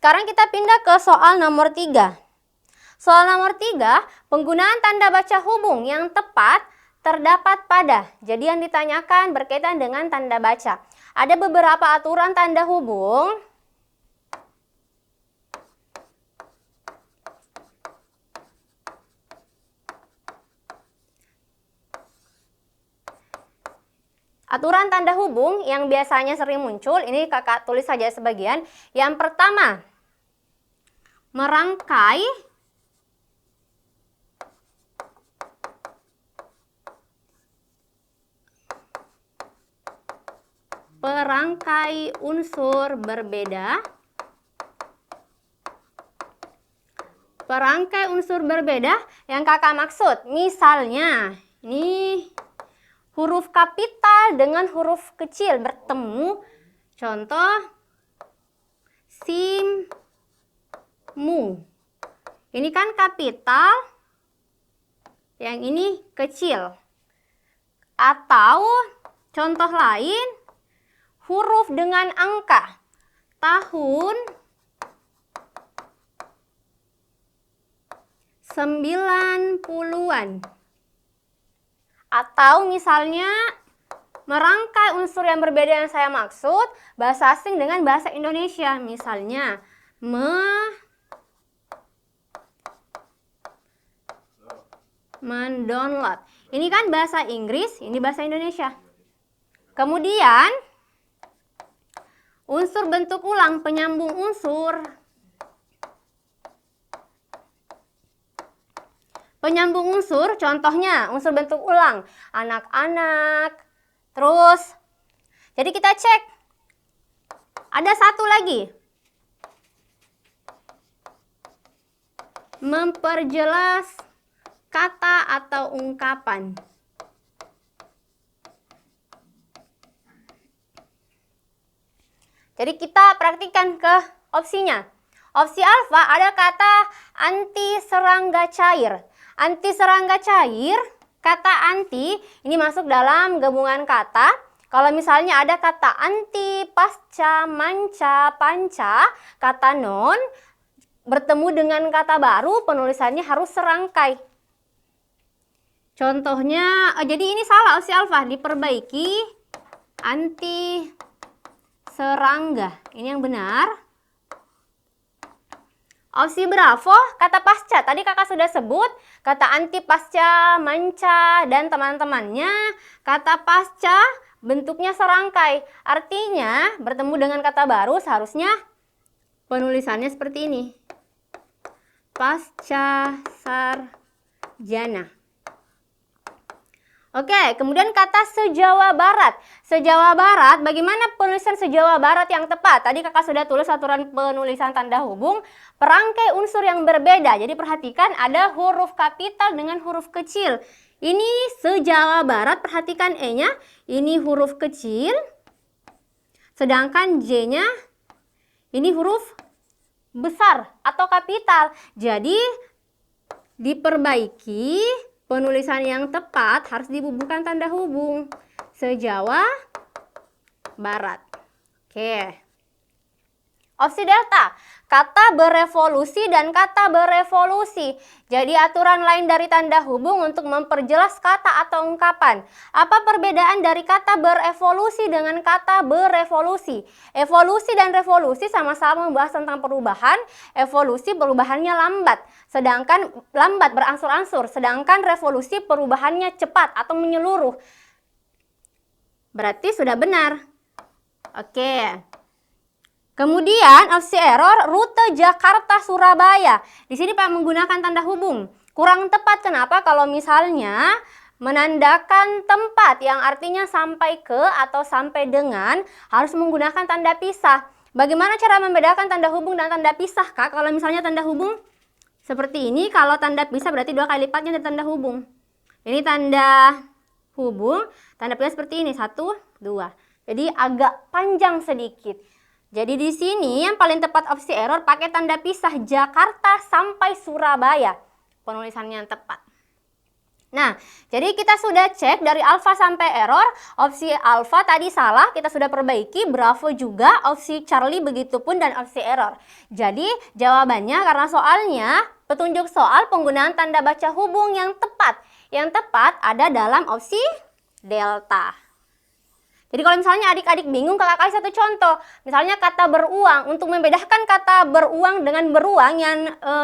Sekarang kita pindah ke soal nomor 3. Soal nomor 3, penggunaan tanda baca hubung yang tepat terdapat pada. Jadi yang ditanyakan berkaitan dengan tanda baca. Ada beberapa aturan tanda hubung. Aturan tanda hubung yang biasanya sering muncul, ini kakak tulis saja sebagian. Yang pertama, merangkai perangkai unsur berbeda. Perangkai unsur berbeda yang kakak maksud, misalnya ini huruf kapital dengan huruf kecil bertemu. Contoh, mu. Ini kan kapital, yang ini kecil. Atau contoh lain, huruf dengan angka. Tahun 90-an. Atau misalnya merangkai unsur yang berbeda yang saya maksud, bahasa asing dengan bahasa Indonesia. Misalnya, mendownload. Ini kan bahasa Inggris, ini bahasa Indonesia. Kemudian, unsur bentuk ulang, penyambung unsur. Penyambung unsur, contohnya unsur bentuk ulang, anak-anak. Terus, jadi kita cek. Ada satu lagi. Memperjelas kata atau ungkapan. Jadi kita praktikkan ke opsinya. Opsi alfa ada kata anti serangga cair. Anti serangga cair, kata anti ini masuk dalam gabungan kata. Kalau misalnya ada kata anti, pasca, manca, panca, kata non bertemu dengan kata baru, penulisannya harus serangkai. Contohnya, jadi ini salah opsi alfa, diperbaiki anti serangga. Ini yang benar. Opsi bravo, kata pasca. Tadi kakak sudah sebut, kata anti, pasca, manca, dan teman-temannya. Kata pasca bentuknya serangkai. Artinya, bertemu dengan kata baru seharusnya penulisannya seperti ini. Pasca sarjana. Oke, kemudian kata se-Jawa Barat. Se-Jawa Barat, bagaimana penulisan se-Jawa Barat yang tepat? Tadi kakak sudah tulis aturan penulisan tanda hubung. Perangkai unsur yang berbeda. Jadi perhatikan ada huruf kapital dengan huruf kecil. Ini se-Jawa Barat, perhatikan E-nya. Ini huruf kecil. Sedangkan J-nya ini huruf besar atau kapital. Jadi diperbaiki. Penulisan yang tepat harus dibubuhkan tanda hubung. Se-Jawa Barat. Oke. Opsi delta. Kata berevolusi dan kata berevolusi. Jadi aturan lain dari tanda hubung untuk memperjelas kata atau ungkapan. Apa perbedaan dari kata berevolusi dengan kata berevolusi? Evolusi dan revolusi sama-sama membahas tentang perubahan. Evolusi perubahannya lambat. Sedangkan lambat berangsur-angsur. Sedangkan revolusi perubahannya cepat atau menyeluruh. Berarti sudah benar. Oke. Kemudian opsi error, rute Jakarta-Surabaya. Di sini Pak menggunakan tanda hubung. Kurang tepat, kenapa? Kalau misalnya menandakan tempat yang artinya sampai ke atau sampai dengan, harus menggunakan tanda pisah. Bagaimana cara membedakan tanda hubung dan tanda pisah, Kak? Kalau misalnya tanda hubung seperti ini, kalau tanda pisah berarti 2 kali lipatnya dari tanda hubung. Ini tanda hubung, tanda pisah seperti ini, 1, 2. Jadi agak panjang sedikit. Jadi di sini yang paling tepat opsi error pakai tanda pisah Jakarta sampai Surabaya. Penulisannya yang tepat. Nah, jadi kita sudah cek dari alfa sampai error, opsi alfa tadi salah, kita sudah perbaiki, bravo juga, opsi Charlie begitupun, dan opsi error. Jadi, jawabannya karena soalnya, petunjuk soal penggunaan tanda baca hubung yang tepat. Yang tepat ada dalam opsi delta. Jadi kalau misalnya adik-adik bingung, kakak kasih satu contoh. Misalnya kata beruang, untuk membedakan kata beruang dengan beruang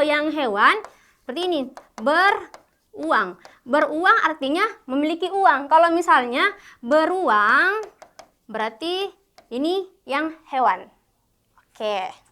yang hewan, seperti ini, beruang. Beruang artinya memiliki uang. Kalau misalnya beruang berarti ini yang hewan. Oke.